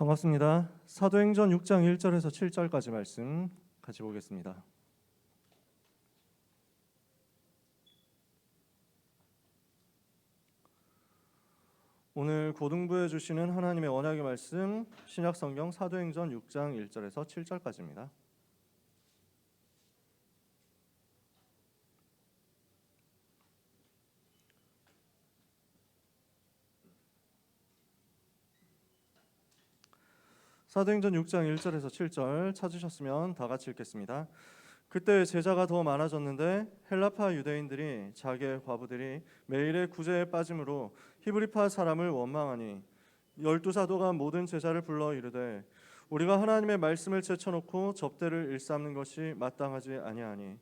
반갑습니다. 사도행전 6장 1절에서 7절까지 말씀 같이 보겠습니다. 오늘 고등부해 주시는 하나님의 언약의 말씀 신약성경 사도행전 6장 1절에서 7절까지입니다. 사도행전 6장 1절에서 7절 찾으셨으면 다 같이 읽겠습니다. 그때 제자가 더 많아졌는데 헬라파 유대인들이 자기의 과부들이 매일의 구제에 빠짐으로 히브리파 사람을 원망하니 12사도가 모든 제자를 불러 이르되 우리가 하나님의 말씀을 제쳐놓고 접대를 일삼는 것이 마땅하지 아니하니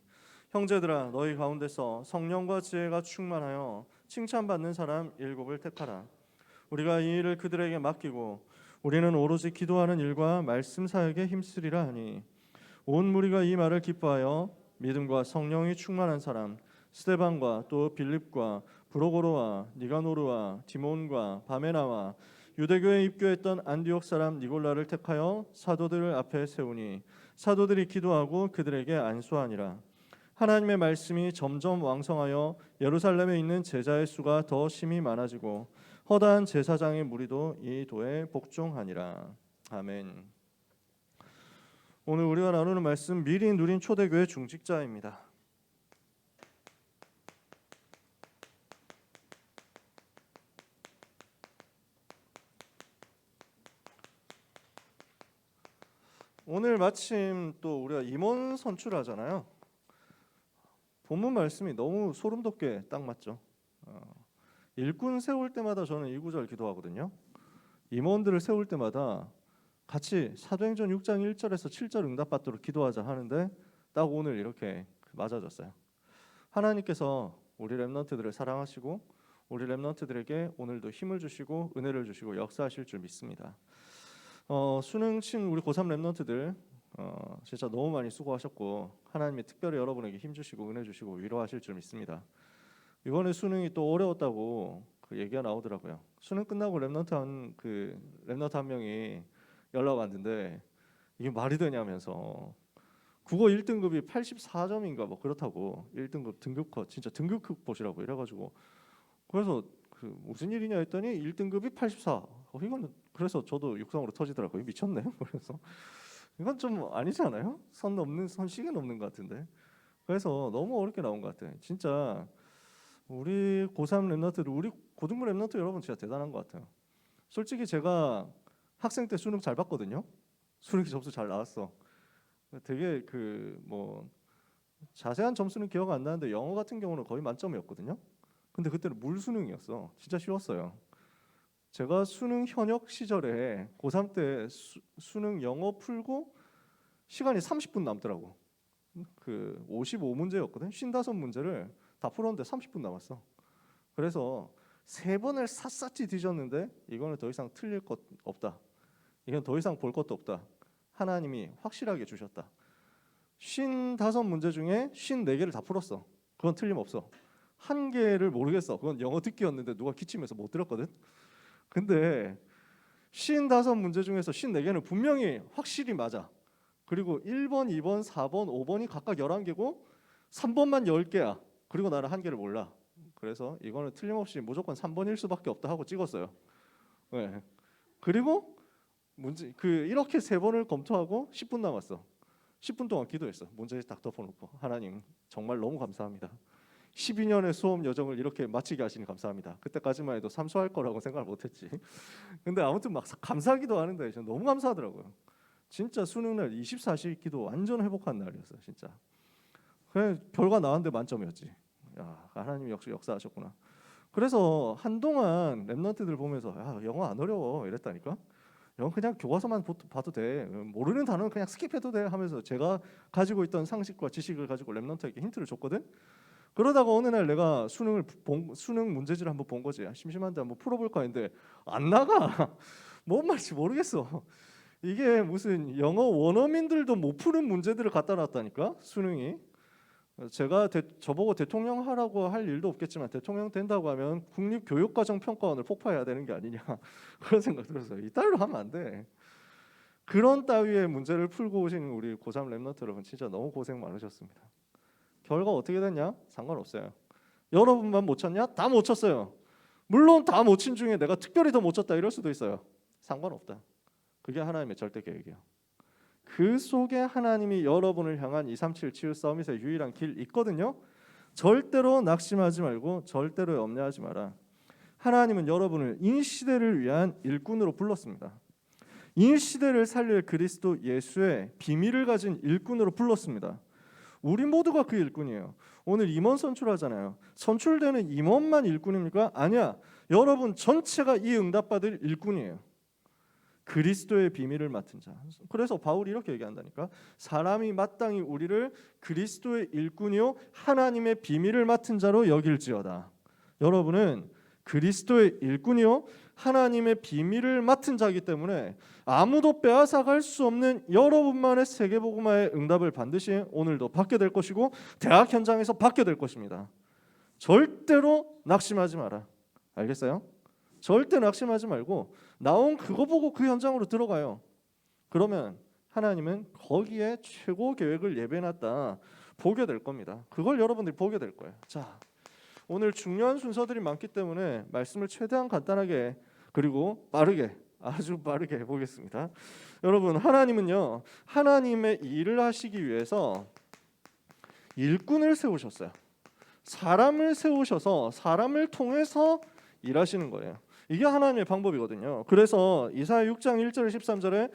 형제들아 너희 가운데서 성령과 지혜가 충만하여 칭찬받는 사람 7을 택하라. 우리가 이 일을 그들에게 맡기고 우리는 오로지 기도하는 일과 말씀 사역에 힘쓰리라 하니 온 무리가 이 말을 기뻐하여 믿음과 성령이 충만한 사람 스데반과 또 빌립과 브로고로와 니가노르와 디몬과 바메나와 유대교에 입교했던 안디옥 사람 니골라를 택하여 사도들 앞에 세우니 사도들이 기도하고 그들에게 안수하니라. 하나님의 말씀이 점점 왕성하여 예루살렘에 있는 제자의 수가 더 심히 많아지고 허다한 제사장의 무리도 이 도에 복종하니라. 아멘. 오늘 우리가 나누는 말씀 미리 누린 초대교회 중직자입니다. 오늘 마침 또 우리가 임원 선출하잖아요. 본문 말씀이 너무 소름 돋게 딱 맞죠. 일꾼 세울 때마다 저는 이 구절 기도하거든요. 임원들을 세울 때마다 같이 사도행전 6장 1절에서 7절 응답받도록 기도하자 하는데 딱 오늘 이렇게 맞아졌어요. 하나님께서 우리 렘넌트들을 사랑하시고 우리 렘넌트들에게 오늘도 힘을 주시고 은혜를 주시고 역사하실 줄 믿습니다. 수능 친 우리 고3 렘넌트들 진짜 너무 많이 수고하셨고 하나님이 특별히 여러분에게 힘 주시고 은혜 주시고 위로하실 줄 믿습니다. 이번에 수능이 또 어려웠다고 그 얘기가 나오더라고요. 수능 끝나고 렘넌트 한 명이 연락 왔는데 이게 말이 되냐면서 국어 1등급이 84점인가 뭐 그렇다고 1등급 등급컷 진짜 등급컷 보시라고 이래가지고 그래서 그 무슨 일이냐 했더니 1등급이 84. 이건 그래서 저도 육성으로 터지더라고요. 미쳤네. 그래서 이건 좀 아니지 않아요? 선 시계 넘는 것 같은데. 그래서 너무 어렵게 나온 것 같아요. 진짜 우리 고3 랩너트들, 우리 고등부 랩너트 여러분 진짜 대단한 것 같아요. 솔직히 제가 학생 때 수능 잘 봤거든요. 수능 점수 잘 나왔어. 되게 자세한 점수는 기억 안 나는데 영어 같은 경우는 거의 만점이었거든요. 근데 그때는 물 수능이었어. 진짜 쉬웠어요. 제가 수능 현역 시절에 고3 때 수능 영어 풀고 시간이 30분 남더라고. 그 55문제였거든. 55문제를 다 풀었는데 30분 남았어. 그래서 3번을 샅샅이 뒤졌는데 이거는 더 이상 틀릴 것 없다. 이건 더 이상 볼 것도 없다. 하나님이 확실하게 주셨다. 55문제 중에 54개를 다 풀었어. 그건 틀림없어. 한 개를 모르겠어. 그건 영어 듣기였는데 누가 기침해서 못 들었거든. 근데 55문제 중에서 54개는 분명히 확실히 맞아. 그리고 1번, 2번, 4번, 5번이 각각 11개고 3번만 10개야. 그리고 나는 한 개를 몰라. 그래서 이거는 틀림없이 무조건 3번일 수밖에 없다 하고 찍었어요. 네. 그리고 이렇게 3번을 검토하고 10분 남았어. 10분 동안 기도했어. 문제 딱 덮어놓고 하나님 정말 너무 감사합니다. 12년의 수험 여정을 이렇게 마치게 하시니 감사합니다. 그때까지만 해도 삼수할 거라고 생각을 못했지. 근데 아무튼 막 감사기도 하는데 너무 감사하더라고요. 진짜 수능날 24시 기도 완전 회복한 날이었어요. 진짜. 그래 결과 나왔는데 만점이었지. 야, 하나님 역시 역사하셨구나. 그래서 한동안 랩런트들 보면서 야, 영어 안 어려워 이랬다니까. 영어 그냥 교과서만 봐도 돼. 모르는 단어는 그냥 스킵해도 돼 하면서 제가 가지고 있던 상식과 지식을 가지고 랩런트에게 힌트를 줬거든. 그러다가 어느 날 내가 수능 문제지를 한번 본 거지. 심심한데 한번 풀어볼까 했는데 안 나가. 뭔 말인지 모르겠어. 이게 무슨 영어 원어민들도 못 푸는 문제들을 갖다 놨다니까 수능이. 제가 저보고 대통령 하라고 할 일도 없겠지만 대통령 된다고 하면 국립교육과정평가원을 폭파해야 되는 게 아니냐 그런 생각 들었어요. 이따위로 하면 안 돼. 그런 따위의 문제를 풀고 오신 우리 고3 랩런트 여러분 진짜 너무 고생 많으셨습니다. 결과 어떻게 됐냐? 상관없어요. 여러분만 못 쳤냐? 다 못 쳤어요. 물론 다 못 친 중에 내가 특별히 더 못 쳤다 이럴 수도 있어요. 상관없다. 그게 하나님의 절대 계획이에요. 그 속에 하나님이 여러분을 향한 237 치유 서밋의 유일한 길 있거든요. 절대로 낙심하지 말고 절대로 염려하지 마라. 하나님은 여러분을 이 시대를 위한 일꾼으로 불렀습니다. 이 시대를 살릴 그리스도 예수의 비밀을 가진 일꾼으로 불렀습니다. 우리 모두가 그 일꾼이에요. 오늘 임원 선출하잖아요. 선출되는 임원만 일꾼입니까? 아니야. 여러분 전체가 이 응답받을 일꾼이에요. 그리스도의 비밀을 맡은 자. 그래서 바울이 이렇게 얘기한다니까. 사람이 마땅히 우리를 그리스도의 일꾼이요 하나님의 비밀을 맡은 자로 여길지어다. 여러분은 그리스도의 일꾼이요 하나님의 비밀을 맡은 자이기 때문에 아무도 빼앗아갈 수 없는 여러분만의 세계복음화의 응답을 반드시 오늘도 받게 될 것이고 대학 현장에서 받게 될 것입니다. 절대로 낙심하지 마라. 알겠어요? 절대 낙심하지 말고 나온 그거 보고 그 현장으로 들어가요. 그러면 하나님은 거기에 최고 계획을 예배해놨다 보게 될 겁니다. 그걸 여러분들이 보게 될 거예요. 자, 오늘 중요한 순서들이 많기 때문에 말씀을 최대한 간단하게 그리고 빠르게 아주 빠르게 해보겠습니다. 여러분 하나님은요 하나님의 일을 하시기 위해서 일꾼을 세우셨어요. 사람을 세우셔서 사람을 통해서 일하시는 거예요. 이게 하나님의 방법이거든요. 그래서 이사야 6장 1절 13절에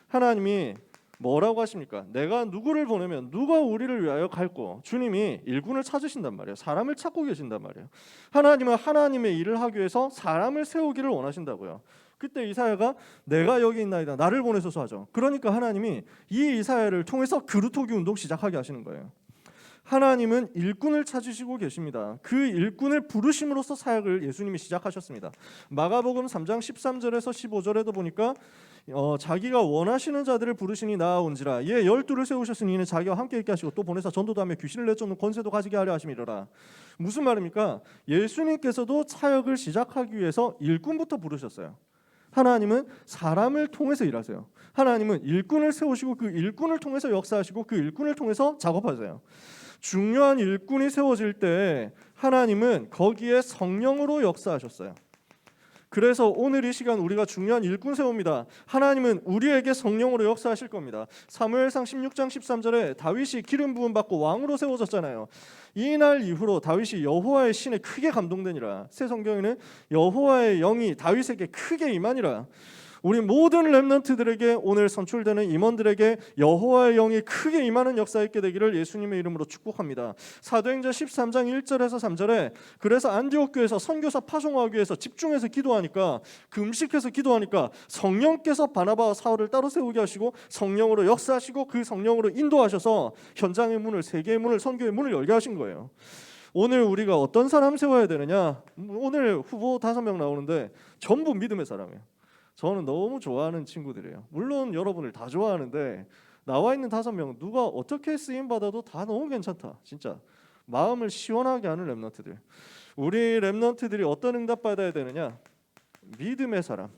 하나님이 뭐라고 하십니까? 내가 누구를 보내면 누가 우리를 위하여 갈고 주님이 일꾼을 찾으신단 말이에요. 사람을 찾고 계신단 말이에요. 하나님은 하나님의 일을 하기 위해서 사람을 세우기를 원하신다고요. 그때 이사야가 내가 여기 있나이다 나를 보내소서 하죠. 그러니까 하나님이 이 이사야를 통해서 그루터기 운동 시작하게 하시는 거예요. 하나님은 일꾼을 찾으시고 계십니다. 그 일꾼을 부르심으로써 사역을 예수님이 시작하셨습니다. 마가복음 3장 13절에서 15절에도 보니까 자기가 원하시는 자들을 부르시니 나아온지라 예 12를 세우셨으니 이는 자기와 함께 있게 하시고 또 보내사 전도도 하며 귀신을 내쫓는 권세도 가지게 하려 하심이로라. 무슨 말입니까? 예수님께서도 사역을 시작하기 위해서 일꾼부터 부르셨어요. 하나님은 사람을 통해서 일하세요. 하나님은 일꾼을 세우시고 그 일꾼을 통해서 역사하시고 그 일꾼을 통해서 작업하세요. 중요한 일꾼이 세워질 때 하나님은 거기에 성령으로 역사하셨어요. 그래서 오늘 이 시간 우리가 중요한 일꾼 세웁니다. 하나님은 우리에게 성령으로 역사하실 겁니다. 사무엘상 16장 13절에 다윗이 기름 부음 받고 왕으로 세워졌잖아요. 이날 이후로 다윗이 여호와의 신에 크게 감동되니라. 새 성경에는 여호와의 영이 다윗에게 크게 임하니라. 우리 모든 렘넌트들에게 오늘 선출되는 임원들에게 여호와의 영이 크게 임하는 역사 있게 되기를 예수님의 이름으로 축복합니다. 사도행전 13장 1절에서 3절에 그래서 안디옥 교회에서 선교사 파송하기 위해서 집중해서 기도하니까 금식해서 기도하니까 성령께서 바나바와 사울을 따로 세우게 하시고 성령으로 역사하시고 그 성령으로 인도하셔서 현장의 문을 세계의 문을 선교의 문을 열게 하신 거예요. 오늘 우리가 어떤 사람 세워야 되느냐? 오늘 후보 5명 나오는데 전부 믿음의 사람이에요. 저는 너무 좋아하는 친구들이에요. 물론 여러분을 다 좋아하는데 나와 있는 5명 누가 어떻게 쓰임받아도 다 너무 괜찮다. 진짜 마음을 시원하게 하는 렘넌트들. 우리 렘넌트들이 어떤 응답 받아야 되느냐? 믿음의 사람,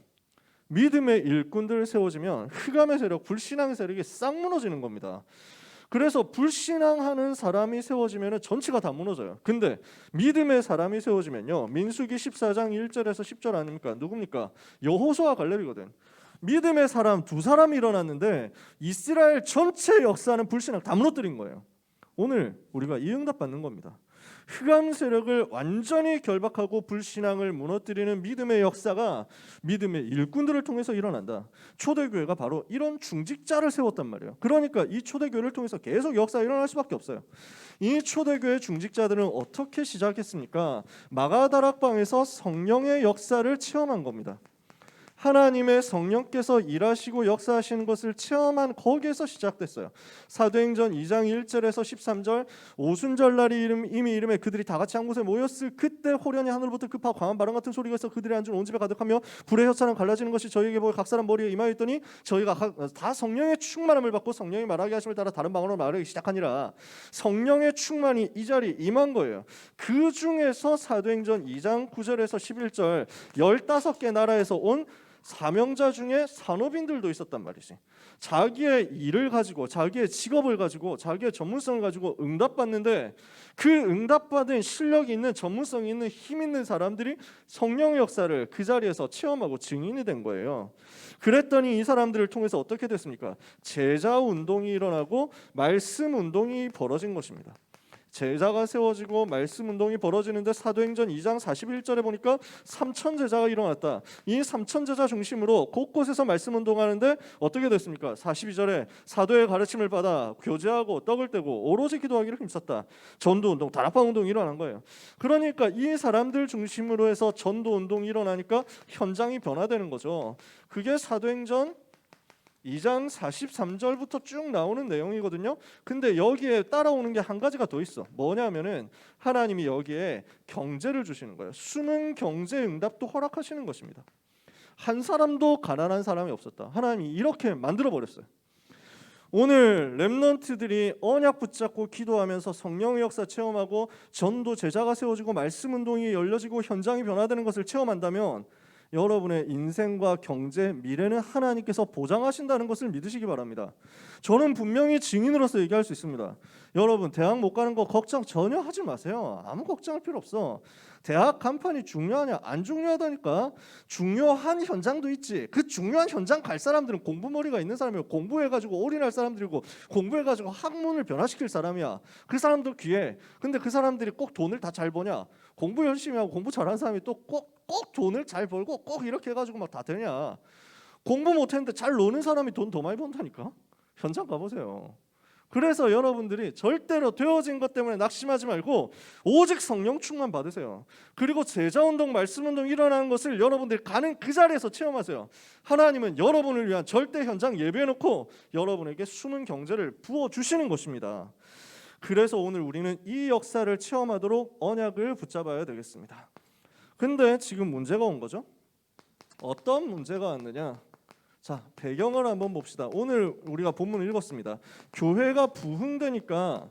믿음의 일꾼들 세워지면 흑암의 세력, 불신앙의 세력이 싹 무너지는 겁니다. 그래서 불신앙하는 사람이 세워지면 전체가 다 무너져요. 근데 믿음의 사람이 세워지면요, 민수기 14장 1절에서 10절 아닙니까? 누굽니까? 여호수아 갈렙이거든. 믿음의 사람 2사람이 일어났는데 이스라엘 전체 역사는 불신앙 다 무너뜨린 거예요. 오늘 우리가 이 응답 받는 겁니다. 흑암 세력을 완전히 결박하고 불신앙을 무너뜨리는 믿음의 역사가 믿음의 일꾼들을 통해서 일어난다. 초대교회가 바로 이런 중직자를 세웠단 말이에요. 그러니까 이 초대교회를 통해서 계속 역사가 일어날 수밖에 없어요. 이 초대교회 중직자들은 어떻게 시작했습니까? 마가다락방에서 성령의 역사를 체험한 겁니다. 하나님의 성령께서 일하시고 역사하시는 것을 체험한 거기에서 시작됐어요. 사도행전 2장 1절에서 13절 오순절날이 이미 이름에 그들이 다 같이 한 곳에 모였을 그때 호련히 하늘부터 급하고 강한 바람 같은 소리가 있어 그들이 앉은 온 집에 가득하며 불의 혀처럼 갈라지는 것이 저희에게 보여 각 사람 머리에 임하여 있더니 저희가 다 성령의 충만함을 받고 성령이 말하게 하심을 따라 다른 방언으로 말하기 시작하니라. 성령의 충만이 이 자리에 임한 거예요. 그 중에서 사도행전 2장 9절에서 11절 15개 나라에서 온 사명자 중에 산업인들도 있었단 말이지. 자기의 일을 가지고, 자기의 직업을 가지고, 자기의 전문성을 가지고 응답받는데, 그 응답받은 실력이 있는, 전문성이 있는, 힘 있는 사람들이 성령의 역사를 그 자리에서 체험하고 증인이 된 거예요. 그랬더니 이 사람들을 통해서 어떻게 됐습니까? 제자 운동이 일어나고 말씀 운동이 벌어진 것입니다. 제자가 세워지고 말씀 운동이 벌어지는데 사도행전 2장 41절에 보니까 3천 제자가 일어났다. 이 3천 제자 중심으로 곳곳에서 말씀 운동하는데 어떻게 됐습니까? 42절에 사도의 가르침을 받아 교제하고 떡을 떼고 오로지 기도하기를 힘썼다. 전도 운동, 다락방 운동이 일어난 거예요. 그러니까 이 사람들 중심으로 해서 전도 운동이 일어나니까 현장이 변화되는 거죠. 그게 사도행전 2장 43절부터 쭉 나오는 내용이거든요. 근데 여기에 따라오는 게 한 가지가 더 있어. 뭐냐면은 하나님이 여기에 경제를 주시는 거예요. 수능 경제 응답도 허락하시는 것입니다. 한 사람도 가난한 사람이 없었다. 하나님이 이렇게 만들어 버렸어요. 오늘 렘넌트들이 언약 붙잡고 기도하면서 성령의 역사 체험하고 전도 제자가 세워지고 말씀 운동이 열려지고 현장이 변화되는 것을 체험한다면 여러분의 인생과 경제, 미래는 하나님께서 보장하신다는 것을 믿으시기 바랍니다. 저는 분명히 증인으로서 얘기할 수 있습니다. 여러분 대학 못 가는 거 걱정 전혀 하지 마세요. 아무 걱정할 필요 없어. 대학 간판이 중요하냐? 안 중요하다니까. 중요한 현장도 있지. 그 중요한 현장 갈 사람들은 공부머리가 있는 사람이고 공부해가지고 올인할 사람들이고 공부해가지고 학문을 변화시킬 사람이야. 그 사람도 귀해. 근데 그 사람들이 꼭 돈을 다 잘 버냐? 공부 열심히 하고 공부 잘하는 사람이 또 꼭 돈을 잘 벌고 꼭 이렇게 해가지고 막 다 되냐? 공부 못했는데 잘 노는 사람이 돈 더 많이 번다니까. 현장 가보세요. 그래서 여러분들이 절대로 되어진 것 때문에 낙심하지 말고 오직 성령 충만 받으세요. 그리고 제자운동, 말씀운동 일어나는 것을 여러분들이 가는 그 자리에서 체험하세요. 하나님은 여러분을 위한 절대 현장 예배해놓고 여러분에게 숨은 경제를 부어주시는 것입니다. 그래서 오늘 우리는 이 역사를 체험하도록 언약을 붙잡아야 되겠습니다. 근데 지금 문제가 온 거죠. 어떤 문제가 왔느냐? 자, 배경을 한번 봅시다. 오늘 우리가 본문을 읽었습니다. 교회가 부흥되니까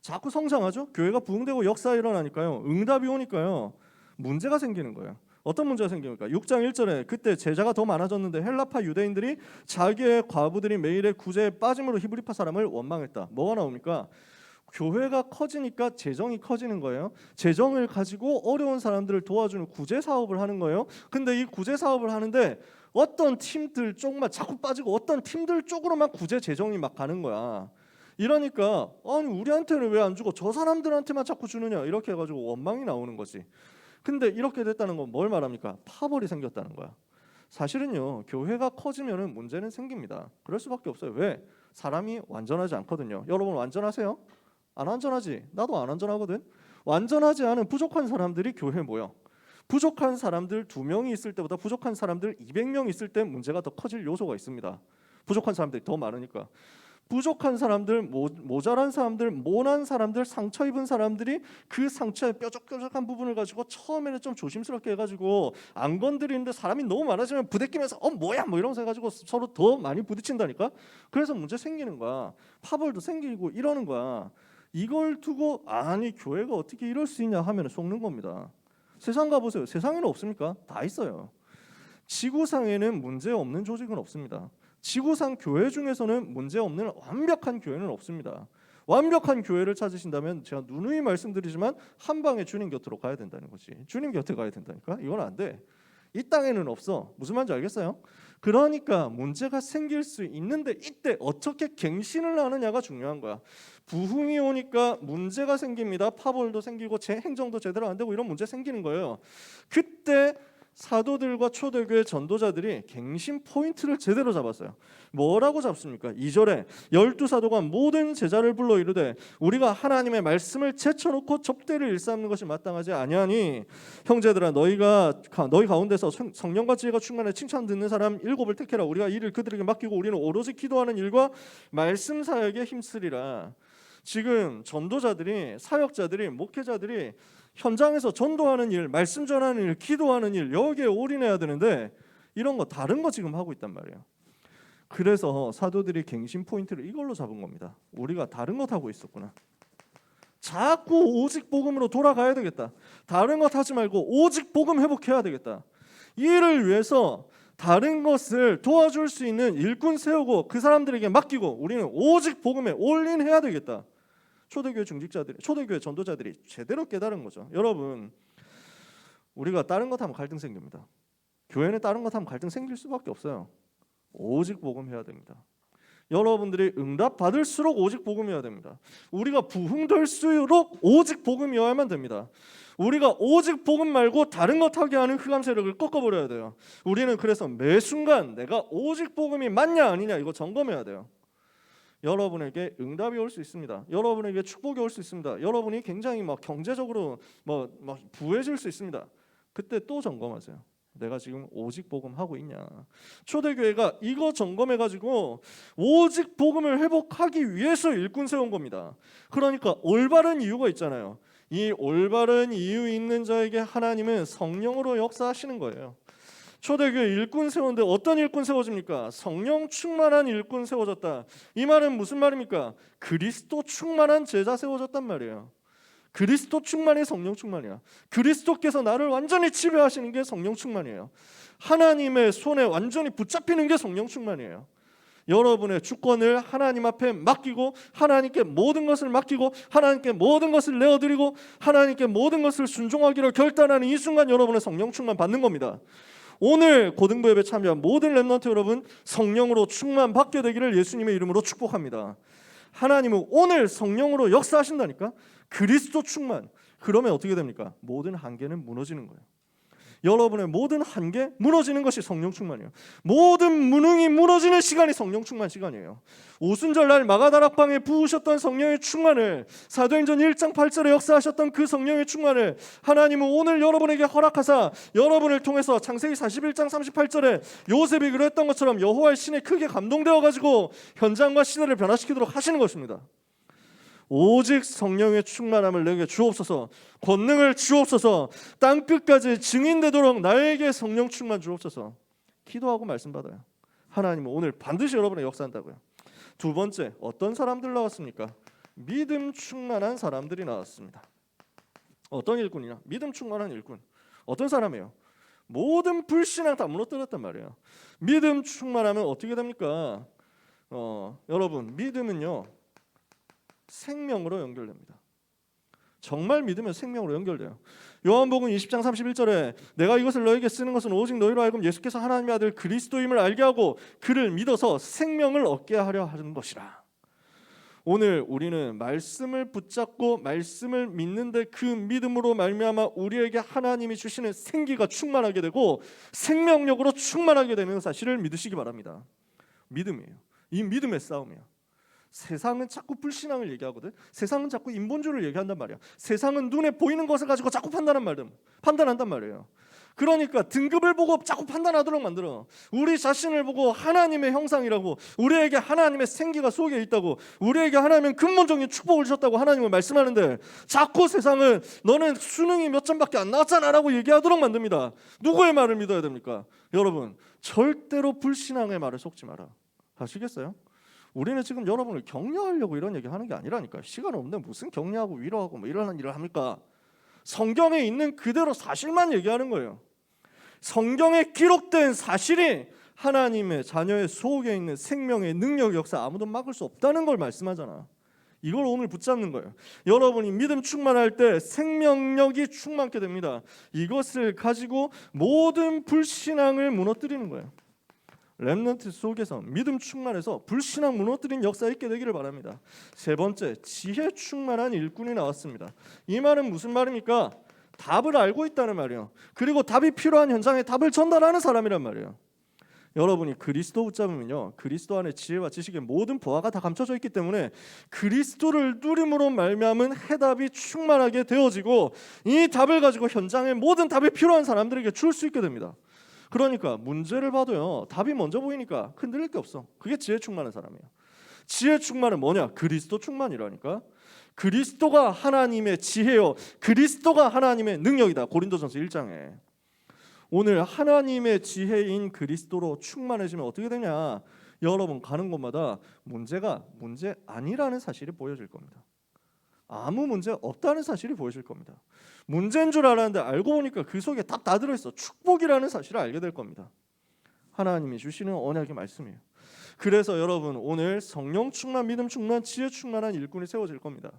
자꾸 성장하죠. 교회가 부흥되고 역사가 일어나니까요. 응답이 오니까요. 문제가 생기는 거예요. 어떤 문제가 생깁니까? 6장 1절에 그때 제자가 더 많아졌는데 헬라파 유대인들이 자기의 과부들이 매일의 구제에 빠짐으로 히브리파 사람을 원망했다. 뭐가 나옵니까? 교회가 커지니까 재정이 커지는 거예요. 재정을 가지고 어려운 사람들을 도와주는 구제 사업을 하는 거예요. 근데 이 구제 사업을 하는데 어떤 팀들 쪽만 자꾸 빠지고 어떤 팀들 쪽으로만 구제 재정이 막 가는 거야. 이러니까 아니 우리한테는 왜 안 주고 저 사람들한테만 자꾸 주느냐 이렇게 해가지고 원망이 나오는 거지. 근데 이렇게 됐다는 건 뭘 말합니까? 파벌이 생겼다는 거야. 사실은요, 교회가 커지면은 문제는 생깁니다. 그럴 수밖에 없어요. 왜? 사람이 완전하지 않거든요. 여러분 완전하세요? 안 완전하지? 나도 안 완전하거든. 완전하지 않은 부족한 사람들이 교회에 모여. 부족한 사람들 2명이 있을 때보다 부족한 사람들 200명 있을 때 문제가 더 커질 요소가 있습니다. 부족한 사람들이 더 많으니까. 부족한 사람들, 모자란 사람들, 모난 사람들, 상처 입은 사람들이 그 상처의 뾰족뾰족한 부분을 가지고 처음에는 좀 조심스럽게 해가지고 안 건드리는데 사람이 너무 많아지면 부대끼면서 뭐야 뭐 이러면서 해가지고 서로 더 많이 부딪힌다니까. 그래서 문제 생기는 거야. 파벌도 생기고 이러는 거야. 이걸 두고 아니 교회가 어떻게 이럴 수 있냐 하면 속는 겁니다. 세상 가보세요. 세상에는 없습니까? 다 있어요. 지구상에는 문제 없는 조직은 없습니다. 지구상 교회 중에서는 문제 없는 완벽한 교회는 없습니다. 완벽한 교회를 찾으신다면 제가 누누이 말씀드리지만 한 방에 주님 곁으로 가야 된다는 거지. 주님 곁에 가야 된다니까. 이건 안 돼. 이 땅에는 없어. 무슨 말인지 알겠어요? 그러니까 문제가 생길 수 있는데 이때 어떻게 갱신을 하느냐가 중요한 거야. 부흥이 오니까 문제가 생깁니다. 파벌도 생기고 행정도 제대로 안 되고 이런 문제 생기는 거예요. 그때 사도들과 초대교회 전도자들이 갱신 포인트를 제대로 잡았어요. 뭐라고 잡습니까? 2절에 12사도가 모든 제자를 불러 이르되 우리가 하나님의 말씀을 제쳐놓고 접대를 일삼는 것이 마땅하지 아니하니 형제들아 너희 가운데서 성령과 지혜가 충만해 칭찬 듣는 사람 7을 택해라. 우리가 이를 그들에게 맡기고 우리는 오로지 기도하는 일과 말씀 사역에 힘쓰리라. 지금 전도자들이, 사역자들이, 목회자들이 현장에서 전도하는 일, 말씀 전하는 일, 기도하는 일 여기에 올인해야 되는데 이런 거 다른 거 지금 하고 있단 말이에요. 그래서 사도들이 갱신 포인트를 이걸로 잡은 겁니다. 우리가 다른 것 하고 있었구나. 자꾸 오직 복음으로 돌아가야 되겠다. 다른 것 하지 말고 오직 복음 회복해야 되겠다. 이를 위해서 다른 것을 도와줄 수 있는 일꾼 세우고 그 사람들에게 맡기고 우리는 오직 복음에 올인해야 되겠다. 초대교회 중직자들이, 초대교회 전도자들이 제대로 깨달은 거죠. 여러분, 우리가 다른 것 하면 갈등 생깁니다. 교회는 다른 것 하면 갈등 생길 수밖에 없어요. 오직 복음해야 됩니다. 여러분들이 응답 받을수록 오직 복음이어야 됩니다. 우리가 부흥될수록 오직 복음이어야만 됩니다. 우리가 오직 복음 말고 다른 것 하게 하는 흑암 세력을 꺾어버려야 돼요. 우리는 그래서 매 순간 내가 오직 복음이 맞냐 아니냐 이거 점검해야 돼요. 여러분에게 응답이 올 수 있습니다. 여러분에게 축복이 올 수 있습니다. 여러분이 굉장히 막 경제적으로 막 부해질 수 있습니다. 그때 또 점검하세요. 내가 지금 오직 복음 하고 있냐. 초대교회가 이거 점검해가지고 오직 복음을 회복하기 위해서 일꾼 세운 겁니다. 그러니까 올바른 이유가 있잖아요. 이 올바른 이유 있는 자에게 하나님은 성령으로 역사하시는 거예요. 초대교회 일꾼 세웠는데 어떤 일꾼 세워집니까? 성령 충만한 일꾼 세워졌다. 이 말은 무슨 말입니까? 그리스도 충만한 제자 세워졌단 말이에요. 그리스도 충만이 성령 충만이야. 그리스도께서 나를 완전히 지배하시는 게 성령 충만이에요. 하나님의 손에 완전히 붙잡히는 게 성령 충만이에요. 여러분의 주권을 하나님 앞에 맡기고 하나님께 모든 것을 맡기고 하나님께 모든 것을 내어드리고 하나님께 모든 것을 순종하기로 결단하는 이 순간 여러분의 성령 충만 받는 겁니다. 오늘 고등부 예배 참여한 모든 렘넌트 여러분 성령으로 충만 받게 되기를 예수님의 이름으로 축복합니다. 하나님은 오늘 성령으로 역사하신다니까. 그리스도 충만. 그러면 어떻게 됩니까? 모든 한계는 무너지는 거예요. 여러분의 모든 한계 무너지는 것이 성령 충만이에요. 모든 무능이 무너지는 시간이 성령 충만 시간이에요. 오순절날 마가다락방에 부으셨던 성령의 충만을, 사도행전 1장 8절에 역사하셨던 그 성령의 충만을 하나님은 오늘 여러분에게 허락하사 여러분을 통해서 창세기 41장 38절에 요셉이 그랬던 것처럼 여호와의 신에 크게 감동되어 가지고 현장과 시대를 변화시키도록 하시는 것입니다. 오직 성령의 충만함을 내게 주옵소서. 권능을 주옵소서. 땅끝까지 증인되도록 나에게 성령 충만 주옵소서. 기도하고 말씀 받아요. 하나님은 오늘 반드시 여러분의 역사한다고요. 두 번째, 어떤 사람들 나왔습니까? 믿음 충만한 사람들이 나왔습니다. 어떤 일꾼이냐? 믿음 충만한 일꾼. 어떤 사람이에요? 모든 불신앙 다 무너뜨렸단 말이에요. 믿음 충만하면 어떻게 됩니까? 여러분, 믿음은요 생명으로 연결됩니다. 정말 믿으면 생명으로 연결돼요. 요한복음 20장 31절에 내가 이것을 너에게 쓰는 것은 오직 너희로 하여금 예수께서 하나님의 아들 그리스도임을 알게 하고 그를 믿어서 생명을 얻게 하려 하는 것이라. 오늘 우리는 말씀을 붙잡고 말씀을 믿는데 그 믿음으로 말미암아 우리에게 하나님이 주시는 생기가 충만하게 되고 생명력으로 충만하게 되는 사실을 믿으시기 바랍니다. 믿음이에요. 이 믿음의 싸움이에요. 세상은 자꾸 불신앙을 얘기하거든. 세상은 자꾸 인본주의를 얘기한단 말이야. 세상은 눈에 보이는 것을 가지고 자꾸 판단한단 말이에요. 그러니까 등급을 보고 자꾸 판단하도록 만들어. 우리 자신을 보고 하나님의 형상이라고, 우리에게 하나님의 생기가 속에 있다고, 우리에게 하나님은 근본적인 축복을 주셨다고 하나님을 말씀하는데 자꾸 세상은 너는 수능이 몇 점밖에 안 나왔잖아 라고 얘기하도록 만듭니다. 누구의 말을 믿어야 됩니까? 여러분, 절대로 불신앙의 말을 속지 마라. 아시겠어요? 우리는 지금 여러분을 격려하려고 이런 얘기하는 게 아니라니까. 시간 없는데 무슨 격려하고 위로하고 뭐 이런 일을 합니까? 성경에 있는 그대로 사실만 얘기하는 거예요. 성경에 기록된 사실이 하나님의 자녀의 속에 있는 생명의 능력 역사 아무도 막을 수 없다는 걸 말씀하잖아. 이걸 오늘 붙잡는 거예요. 여러분이 믿음 충만할 때 생명력이 충만케 됩니다. 이것을 가지고 모든 불신앙을 무너뜨리는 거예요. 렘넌트 속에서 믿음 충만해서 불신앙 무너뜨린 역사 있게 되기를 바랍니다. 세 번째, 지혜 충만한 일꾼이 나왔습니다. 이 말은 무슨 말입니까? 답을 알고 있다는 말이에요. 그리고 답이 필요한 현장에 답을 전달하는 사람이란 말이에요. 여러분이 그리스도 붙잡으면요, 그리스도 안에 지혜와 지식의 모든 보화가 다 감춰져 있기 때문에 그리스도를 누림으로 말미암은 해답이 충만하게 되어지고 이 답을 가지고 현장에 모든 답이 필요한 사람들에게 줄 수 있게 됩니다. 그러니까 문제를 봐도요 답이 먼저 보이니까 흔들릴 게 없어. 그게 지혜 충만한 사람이에요. 지혜 충만은 뭐냐? 그리스도 충만이라니까. 그리스도가 하나님의 지혜요, 그리스도가 하나님의 능력이다. 고린도전서 1장에. 오늘 하나님의 지혜인 그리스도로 충만해지면 어떻게 되냐? 여러분 가는 곳마다 문제가 문제 아니라는 사실이 보여질 겁니다. 아무 문제 없다는 사실이 보여질 겁니다. 문제인 줄 알았는데 알고 보니까 그 속에 답 다 들어있어. 축복이라는 사실을 알게 될 겁니다. 하나님이 주시는 언약의 말씀이에요. 그래서 여러분 오늘 성령 충만, 믿음 충만, 지혜 충만한 일꾼이 세워질 겁니다.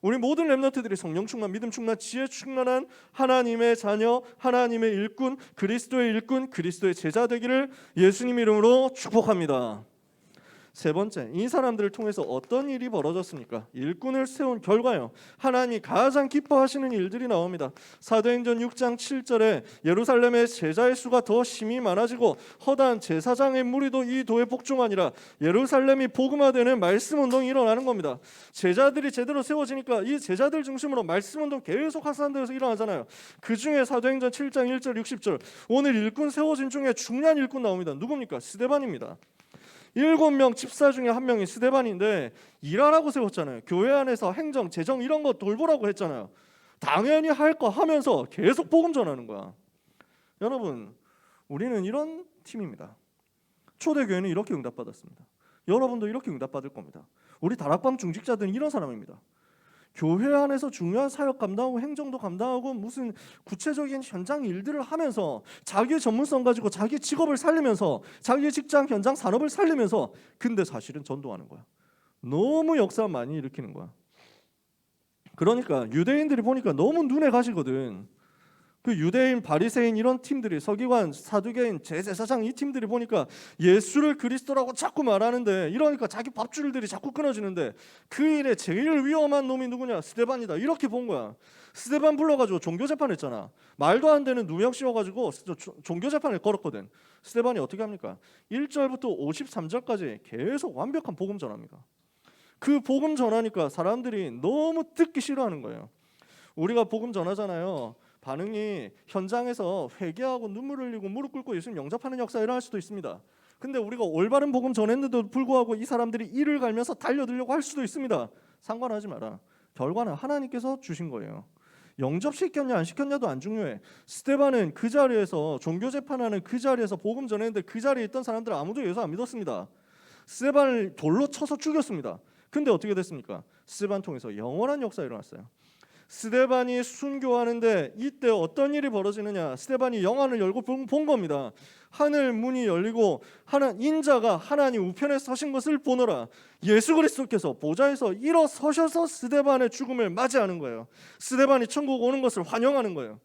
우리 모든 렘넌트들이 성령 충만, 믿음 충만, 지혜 충만한 하나님의 자녀, 하나님의 일꾼, 그리스도의 일꾼, 그리스도의 제자 되기를 예수님 이름으로 축복합니다. 세 번째, 이 사람들을 통해서 어떤 일이 벌어졌습니까? 일꾼을 세운 결과요, 하나님이 가장 기뻐하시는 일들이 나옵니다. 사도행전 6장 7절에 예루살렘의 제자의 수가 더 심히 많아지고 허다한 제사장의 무리도 이 도에 복종하니라. 예루살렘이 복음화되는 말씀 운동이 일어나는 겁니다. 제자들이 제대로 세워지니까 이 제자들 중심으로 말씀 운동 계속 확산되어서 일어나잖아요. 그 중에 사도행전 7장 1절 60절 오늘 일꾼 세워진 중에 중요한 일꾼 나옵니다. 누굽니까? 스데반입니다. 7명 집사 중에 한 명이 스데반인데 일하라고 세웠잖아요. 교회 안에서 행정, 재정 이런 거 돌보라고 했잖아요. 당연히 할 거 하면서 계속 복음 전하는 거야. 여러분, 우리는 이런 팀입니다. 초대교회는 이렇게 응답받았습니다. 여러분도 이렇게 응답받을 겁니다. 우리 다락방 중직자들은 이런 사람입니다. 교회 안에서 중요한 사역 감당하고 행정도 감당하고 무슨 구체적인 현장 일들을 하면서 자기의 전문성 가지고 자기 직업을 살리면서 자기의 직장 현장 산업을 살리면서 근데 사실은 전도하는 거야. 너무 역사 많이 일으키는 거야. 그러니까 유대인들이 보니까 너무 눈에 가시거든. 그 유대인, 바리새인 이런 팀들이, 서기관, 사두개인, 제사장 이 팀들이 보니까 예수를 그리스도라고 자꾸 말하는데 이러니까 자기 밥줄들이 자꾸 끊어지는데 그 일에 제일 위험한 놈이 누구냐? 스데반이다. 이렇게 본 거야. 스데반 불러가지고 종교재판했잖아. 말도 안 되는 누명 씌워가지고 종교재판을 걸었거든. 스데반이 어떻게 합니까? 1절부터 53절까지 계속 완벽한 복음 전합니다. 그 복음 전하니까 사람들이 너무 듣기 싫어하는 거예요. 우리가 복음 전하잖아요. 반응이 현장에서 회개하고 눈물 흘리고 무릎 꿇고 예수님 영접하는 역사가 일어날 수도 있습니다. 근데 우리가 올바른 복음 전했는데도 불구하고 이 사람들이 이를 갈면서 달려들려고 할 수도 있습니다. 상관하지 마라. 결과는 하나님께서 주신 거예요. 영접시켰냐 안 시켰냐도 안 중요해. 스데반은 그 자리에서 종교재판하는 그 자리에서 복음 전했는데 그 자리에 있던 사람들 아무도 예수 안 믿었습니다. 스데반을 돌로 쳐서 죽였습니다. 근데 어떻게 됐습니까? 스데반 통해서 영원한 역사가 일어났어요. 스데반이 순교하는데 이때 어떤 일이 벌어지느냐? 스데반이 영안을 열고 본 겁니다. 하늘 문이 열리고 인자가 하나님 우편에 서신 것을 보노라. 예수 그리스도께서 보좌에서 일어서셔서 스데반의 죽음을 맞이하는 거예요. 스데반이 천국 오는 것을 환영하는 거예요.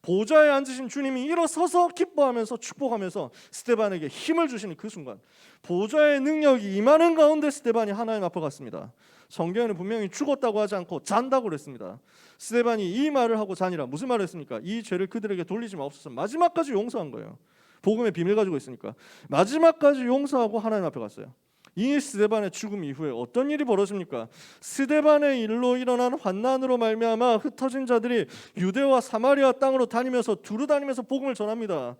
보좌에 앉으신 주님이 일어서서 기뻐하면서 축복하면서 스데반에게 힘을 주시는 그 순간 보좌의 능력이 임하는 가운데 스데반이 하나님 앞에 갔습니다. 성경에는 분명히 죽었다고 하지 않고 잔다고 그랬습니다. 스데반이 이 말을 하고 자니라. 무슨 말을 했습니까? 이 죄를 그들에게 돌리지 마옵소서. 마지막까지 용서한 거예요. 복음의 비밀 가지고 있으니까 마지막까지 용서하고 하나님 앞에 갔어요. 이 스데반의 죽음 이후에 어떤 일이 벌어집니까? 스데반의 일로 일어난 환난으로 말미암아 흩어진 자들이 유대와 사마리아 땅으로 다니면서 두루 다니면서 복음을 전합니다.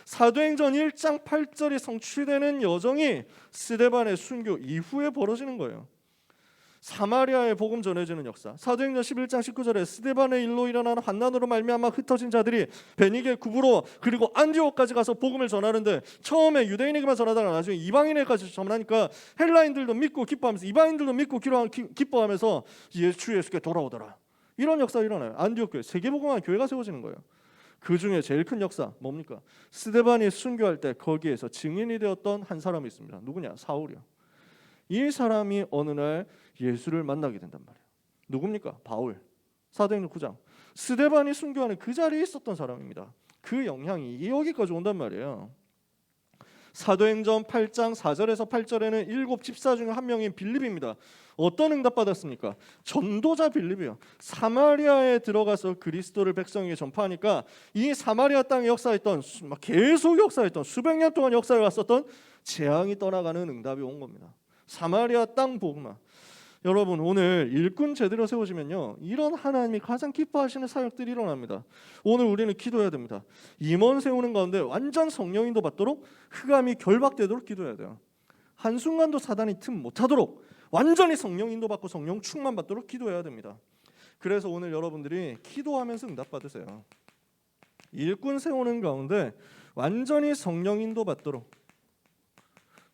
사도행전 1장 8절이 성취되는 여정이 스데반의 순교 이후에 벌어지는 거예요. 사마리아에 복음 전해지는 역사. 사도행전 11장 19절에 스데반의 일로 일어난 환난으로 말미암아 흩어진 자들이 베니게, 구브로 그리고 안디옥까지 가서 복음을 전하는데 처음에 유대인에게만 전하다가 나중에 이방인에게까지 전하니까 헬라인들도 믿고 기뻐하면서 이방인들도 믿고 기뻐하면서 주 예수께 돌아오더라. 이런 역사가 일어나요. 안디옥 교회, 세계복음화 교회가 세워지는 거예요. 그 중에 제일 큰 역사 뭡니까? 스데반이 순교할 때 거기에서 증인이 되었던 한 사람이 있습니다. 누구냐? 사울이요. 이 사람이 어느 날 예수를 만나게 된단 말이에요. 누굽니까? 바울. 사도행전 9장. 스데반이 순교하는 그 자리에 있었던 사람입니다. 그 영향이 여기까지 온단 말이에요. 사도행전 8장 4절에서 8절에는 7 집사 중에 한 명인 빌립입니다. 어떤 응답받았습니까? 전도자 빌립이요. 사마리아에 들어가서 그리스도를 백성에게 전파하니까 이 사마리아 땅에 역사했던 계속 역사했던 수백 년 동안 역사를 왔었던 재앙이 떠나가는 응답이 온 겁니다. 사마리아 땅 복음화. 여러분 오늘 일꾼 제대로 세우시면요 이런 하나님이 가장 기뻐하시는 사역들이 일어납니다. 오늘 우리는 기도해야 됩니다. 임원 세우는 가운데 완전 성령 인도 받도록 흑암이 결박되도록 기도해야 돼요. 한순간도 사단이 틈 못하도록 완전히 성령 인도 받고 성령 충만 받도록 기도해야 됩니다. 그래서 오늘 여러분들이 기도하면서 응답 받으세요. 일꾼 세우는 가운데 완전히 성령 인도 받도록,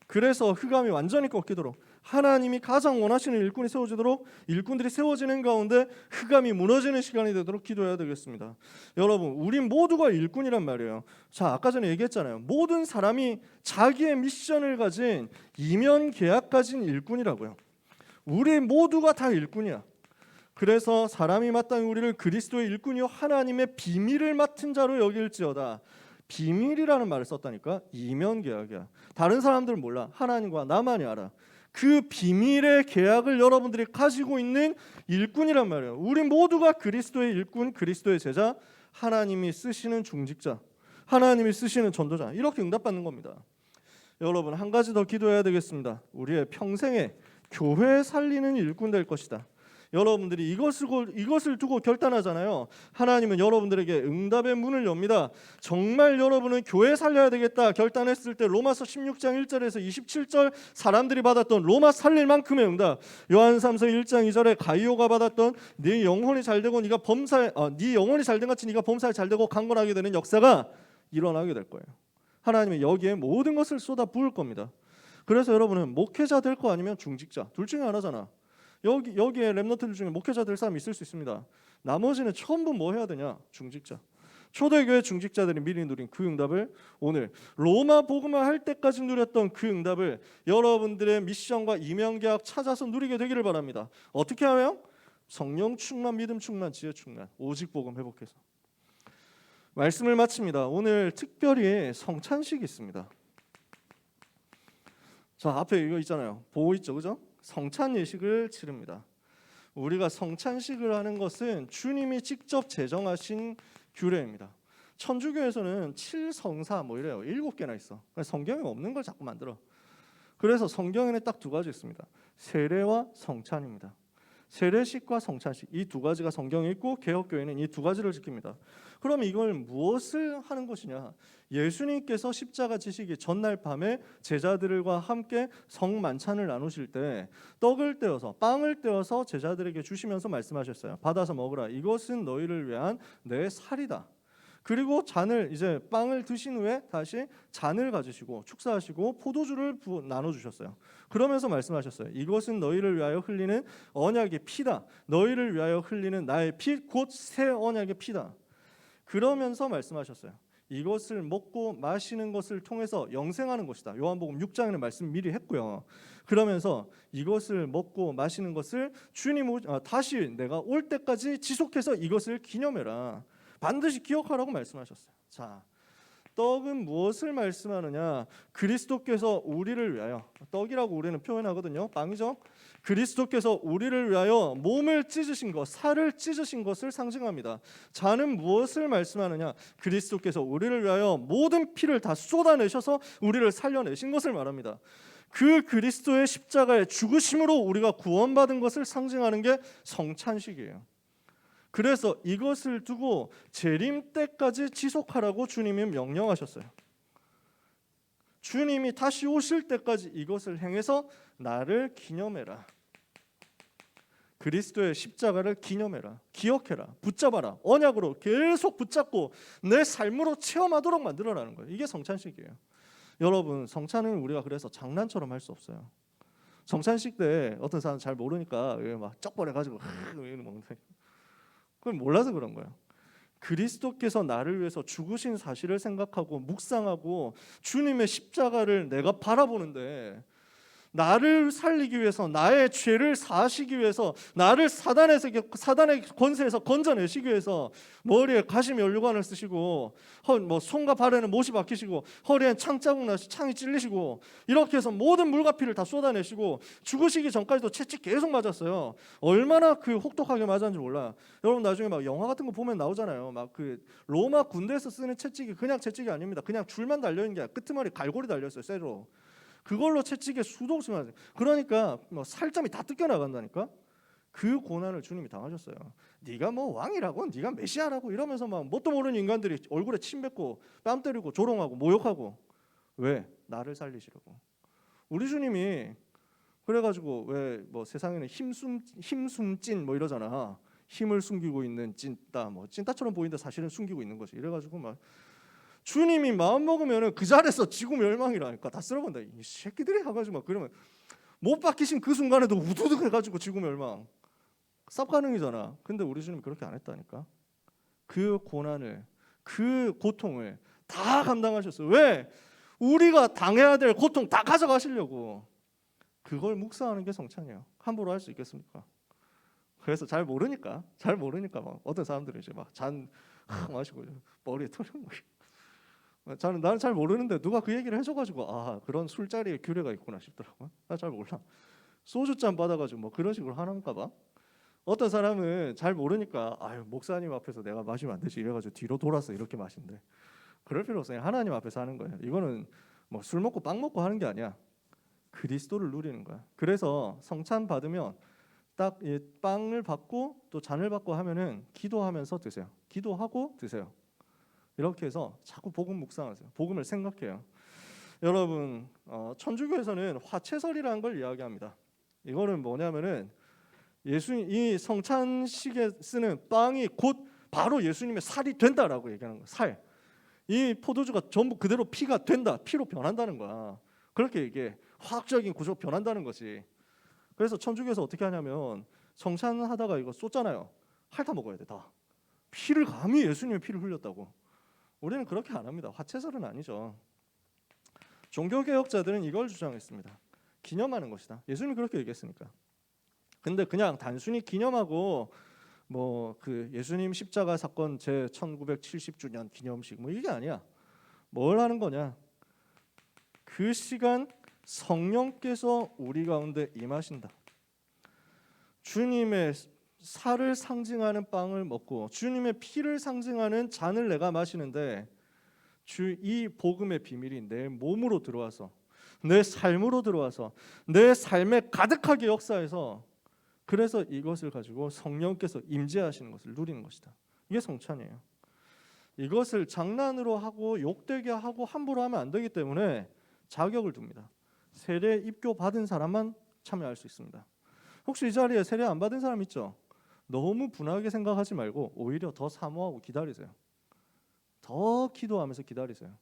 그래서 흑암이 완전히 꺾이도록 하나님이 가장 원하시는 일꾼이 세워지도록 일꾼들이 세워지는 가운데 흑암이 무너지는 시간이 되도록 기도해야 되겠습니다. 여러분, 우리 모두가 일꾼이란 말이에요. 자, 아까 전에 얘기했잖아요. 모든 사람이 자기의 미션을 가진 이면 계약 가진 일꾼이라고요. 우리 모두가 다 일꾼이야. 그래서 사람이 마땅히 우리를 그리스도의 일꾼이요 하나님의 비밀을 맡은 자로 여길지어다. 비밀이라는 말을 썼다니까. 이면 계약이야. 다른 사람들은 몰라. 하나님과 나만이 알아. 그 비밀의 계약을 여러분들이 가지고 있는 일꾼이란 말이에요. 우리 모두가 그리스도의 일꾼, 그리스도의 제자, 하나님이 쓰시는 중직자, 하나님이 쓰시는 전도자, 이렇게 응답받는 겁니다. 여러분, 한 가지 더 기도해야 되겠습니다. 우리의 평생에 교회 살리는 일꾼 될 것이다. 여러분들이 이것을 두고 결단하잖아요. 하나님은 여러분들에게 응답의 문을 엽니다. 정말 여러분은 교회 살려야 되겠다 결단했을 때 로마서 16장 1절에서 27절 사람들이 받았던 로마 살릴 만큼의 응답, 요한삼서 1장 2절에 가이오가 받았던 네 영혼이 잘되고 네 영혼이 잘된 같이 네가 범사에 잘되고 강건하게 되는 역사가 일어나게 될 거예요. 하나님은 여기에 모든 것을 쏟아 부을 겁니다. 그래서 여러분은 목회자 될 거 아니면 중직자, 둘 중에 하나잖아. 여기에 렘넌트들 중에 목회자 될 사람이 있을 수 있습니다. 나머지는 전부 뭐 해야 되냐? 중직자. 초대교회 중직자들이 미리 누린 그 응답을 오늘 로마 복음화 할 때까지 누렸던 그 응답을 여러분들의 미션과 이명계약 찾아서 누리게 되기를 바랍니다. 어떻게 하면? 성령 충만, 믿음 충만, 지혜 충만, 오직 복음 회복해서. 말씀을 마칩니다. 오늘 특별히 성찬식이 있습니다. 자, 앞에 이거 있잖아요. 보호 있죠, 그죠? 성찬 예식을 치릅니다. 우리가 성찬식을 하는 것은 주님이 직접 제정하신 규례입니다. 천주교에서는 7성사 뭐 이래요. 7개나 있어. 성경에 없는 걸 자꾸 만들어. 그래서 성경에는 딱 두 가지 있습니다. 세례와 성찬입니다. 세례식과 성찬식, 이 두 가지가 성경에 있고 개혁교회는 이 두 가지를 지킵니다. 그러면 이걸 무엇을 하는 것이냐? 예수님께서 십자가 지시기 전날 밤에 제자들과 함께 성만찬을 나누실 때 떡을 떼어서 빵을 떼어서 제자들에게 주시면서 말씀하셨어요. 받아서 먹으라. 이것은 너희를 위한 내 살이다. 그리고 잔을 이제 빵을 드신 후에 다시 잔을 가지시고 축사하시고 포도주를 나눠 주셨어요. 그러면서 말씀하셨어요. 이것은 너희를 위하여 흘리는 언약의 피다. 너희를 위하여 흘리는 나의 피 곧 새 언약의 피다. 그러면서 말씀하셨어요. 이것을 먹고 마시는 것을 통해서 영생하는 것이다. 요한복음 6장에는 말씀 미리 했고요. 그러면서 이것을 먹고 마시는 것을 주님 다시 내가 올 때까지 지속해서 이것을 기념해라. 반드시 기억하라고 말씀하셨어요. 자, 떡은 무엇을 말씀하느냐? 그리스도께서 우리를 위하여, 떡이라고 우리는 표현하거든요. 빵이죠. 그리스도께서 우리를 위하여 몸을 찢으신 것, 살을 찢으신 것을 상징합니다. 잔은 무엇을 말씀하느냐? 그리스도께서 우리를 위하여 모든 피를 다 쏟아내셔서 우리를 살려내신 것을 말합니다. 그 그리스도의 십자가의 죽으심으로 우리가 구원받은 것을 상징하는 게 성찬식이에요. 그래서 이것을 두고 재림 때까지 지속하라고 주님이 명령하셨어요. 주님이 다시 오실 때까지 이것을 행해서 나를 기념해라. 그리스도의 십자가를 기념해라. 기억해라. 붙잡아라. 언약으로 계속 붙잡고 내 삶으로 체험하도록 만들어라는 거예요. 이게 성찬식이에요. 여러분, 성찬은 우리가 그래서 장난처럼 할 수 없어요. 성찬식 때 어떤 사람 잘 모르니까 막 쩍벌해가지고 먹는데 그걸 몰라서 그런 거예요. 그리스도께서 나를 위해서 죽으신 사실을 생각하고 묵상하고 주님의 십자가를 내가 바라보는데 나를 살리기 위해서 나의 죄를 사하시기 위해서 나를 사단의 권세에서 건져내시기 위해서 머리에 가시면류관을 쓰시고 손과 발에는 못이 박히시고 허리엔 창자국 나시 창이 찔리시고 이렇게 해서 모든 물과 피를 다 쏟아내시고 죽으시기 전까지도 채찍 계속 맞았어요. 얼마나 그 혹독하게 맞았는지 몰라. 여러분 나중에 막 영화 같은 거 보면 나오잖아요. 막 그 로마 군대에서 쓰는 채찍이 그냥 채찍이 아닙니다. 그냥 줄만 달려 있는 게 아니라 끄트머리 갈고리 달려 있어요. 쇠로. 그걸로 채찍에 수도 없이 맞아요. 그러니까 살점이 다 뜯겨 나간다니까. 그 고난을 주님이 당하셨어요. 네가 뭐 왕이라고, 네가 메시아라고 이러면서 막 뭣도 모르는 인간들이 얼굴에 침 뱉고 뺨 때리고 조롱하고 모욕하고. 왜? 나를 살리시려고. 우리 주님이 그래가지고 왜 뭐 세상에는 힘숨찐 뭐 이러잖아. 힘을 숨기고 있는 찐따, 뭐 찐따처럼 보이는데 사실은 숨기고 있는 거지. 이래가지고 막 주님이 마음 먹으면은 그 자리에서 지구 멸망이라니까 다 쓸어본다. 이 새끼들이 해가지고 막 그러면 못 박히신 그 순간에도 우두둑 해가지고 지구멸 멸망. 쌉 가능이잖아. 근데 우리 주님 그렇게 안 했다니까. 그 고난을, 그 고통을 다 감당하셨어요. 왜? 우리가 당해야 될 고통 다 가져가시려고. 그걸 묵상하는 게 성찬이에요. 함부로 할 수 있겠습니까? 그래서 잘 모르니까 막 어떤 사람들은 이제 막 잔 마시고 머리에 털어 나는 잘 모르는데 누가 그 얘기를 해줘가지고 아 그런 술자리에 규례가 있구나 싶더라고요. 나 잘 몰라. 소주잔 받아가지고 뭐 그런 식으로 하는가 봐. 어떤 사람은 잘 모르니까 아유 목사님 앞에서 내가 마시면 안 되지 이래가지고 뒤로 돌아서 이렇게 마신대. 그럴 필요 없어요. 하나님 앞에서 하는 거예요. 이거는 뭐 술 먹고 빵 먹고 하는 게 아니야. 그리스도를 누리는 거야. 그래서 성찬 받으면 딱 이 빵을 받고 또 잔을 받고 하면은 기도하면서 드세요. 기도하고 드세요. 이렇게 해서 자꾸 복음 묵상하세요. 복음을 생각해요. 여러분 천주교에서는 화채설이라는 걸 이야기합니다. 이거는 뭐냐면은 이 성찬식에 쓰는 빵이 곧 바로 예수님의 살이 된다라고 얘기하는 거예요. 살. 이 포도주가 전부 그대로 피가 된다. 피로 변한다는 거야. 그렇게 이게 화학적인 구조가 변한다는 거지. 그래서 천주교에서 어떻게 하냐면 성찬하다가 이거 쏟잖아요. 핥아 먹어야 돼 다. 피를 감히 예수님의 피를 흘렸다고. 우리는 그렇게 안 합니다. 화채설은 아니죠. 종교개혁자들은 이걸 주장했습니다. 기념하는 것이다. 예수님이 그렇게 얘기했으니까. 근데 그냥 단순히 기념하고 뭐 그 예수님 십자가 사건 제 1970주년 기념식 뭐 이게 아니야. 뭘 하는 거냐? 그 시간 성령께서 우리 가운데 임하신다. 주님의 살을 상징하는 빵을 먹고 주님의 피를 상징하는 잔을 내가 마시는데 이 복음의 비밀이 내 몸으로 들어와서 내 삶으로 들어와서 내 삶에 가득하게 역사해서 그래서 이것을 가지고 성령께서 임재하시는 것을 누리는 것이다. 이게 성찬이에요. 이것을 장난으로 하고 욕되게 하고 함부로 하면 안 되기 때문에 자격을 둡니다. 세례 입교 받은 사람만 참여할 수 있습니다. 혹시 이 자리에 세례 안 받은 사람 있죠? 너무 분하게 생각하지 말고 오히려 더 사모하고 기다리세요. 더 기도하면서 기다리세요.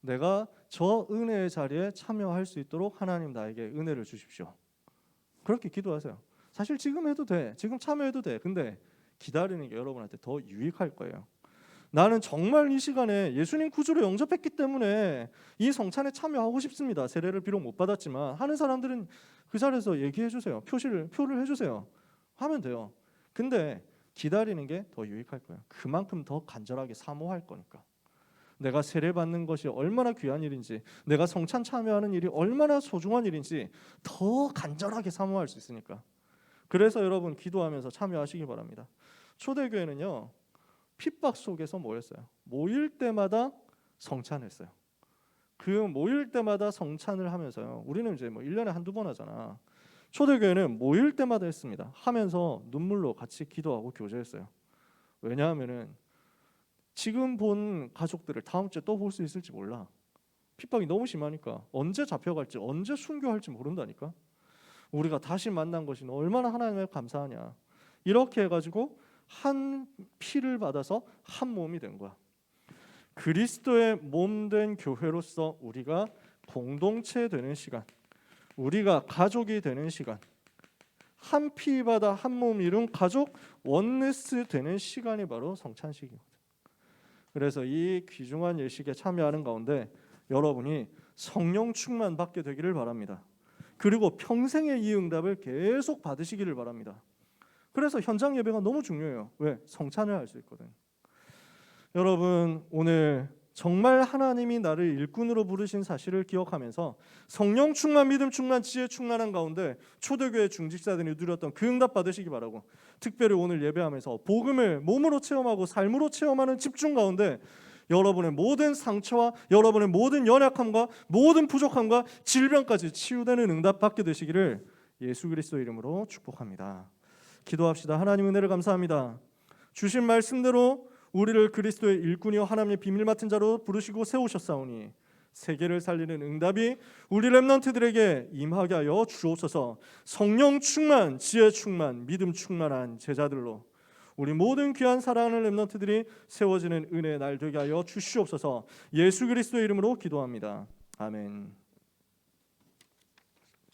내가 저 은혜의 자리에 참여할 수 있도록 하나님 나에게 은혜를 주십시오. 그렇게 기도하세요. 사실 지금 해도 돼. 지금 참여해도 돼. 근데 기다리는 게 여러분한테 더 유익할 거예요. 나는 정말 이 시간에 예수님 구주로 영접했기 때문에 이 성찬에 참여하고 싶습니다. 세례를 비록 못 받았지만 하는 사람들은 그 자리에서 얘기해 주세요. 표를 해주세요. 하면 돼요. 근데 기다리는 게 더 유익할 거예요. 그만큼 더 간절하게 사모할 거니까. 내가 세례 받는 것이 얼마나 귀한 일인지, 내가 성찬 참여하는 일이 얼마나 소중한 일인지 더 간절하게 사모할 수 있으니까. 그래서 여러분 기도하면서 참여하시기 바랍니다. 초대교회는요 핍박 속에서 모였어요. 모일 때마다 성찬했어요. 그 모일 때마다 성찬을 하면서요. 우리는 이제 뭐 1년에 한두 번 하잖아. 초대교회는 모일 때마다 했습니다. 하면서 눈물로 같이 기도하고 교제했어요. 왜냐하면은 지금 본 가족들을 다음 주에 또 볼 수 있을지 몰라. 핍박이 너무 심하니까 언제 잡혀갈지 언제 순교할지 모른다니까. 우리가 다시 만난 것이 얼마나 하나님에 감사하냐. 이렇게 해가지고 한 피를 받아서 한 몸이 된 거야. 그리스도의 몸된 교회로서 우리가 공동체 되는 시간, 우리가 가족이 되는 시간, 한 피 받아 한 몸 이룬 가족 원네스 되는 시간이 바로 성찬식이거든. 그래서 이 귀중한 예식에 참여하는 가운데 여러분이 성령 충만 받게 되기를 바랍니다. 그리고 평생의 이 응답을 계속 받으시기를 바랍니다. 그래서 현장 예배가 너무 중요해요. 왜? 성찬을 할 수 있거든. 여러분 오늘 정말 하나님이 나를 일꾼으로 부르신 사실을 기억하면서 성령 충만, 믿음 충만, 지혜 충만한 가운데 초대교회 중직자들이 누렸던 그 응답 받으시기 바라고, 특별히 오늘 예배하면서 복음을 몸으로 체험하고 삶으로 체험하는 집중 가운데 여러분의 모든 상처와 여러분의 모든 연약함과 모든 부족함과 질병까지 치유되는 응답 받게 되시기를 예수 그리스도 이름으로 축복합니다. 기도합시다. 하나님 은혜를 감사합니다. 주신 말씀대로 우리를 그리스도의 일꾼이요 하나님의 비밀 맡은 자로 부르시고 세우셨사오니 세계를 살리는 응답이 우리 렘넌트들에게 임하게 하여 주옵소서. 성령 충만, 지혜 충만, 믿음 충만한 제자들로 우리 모든 귀한 사랑하는 렘넌트들이 세워지는 은혜의 날 되게 하여 주시옵소서. 예수 그리스도의 이름으로 기도합니다. 아멘.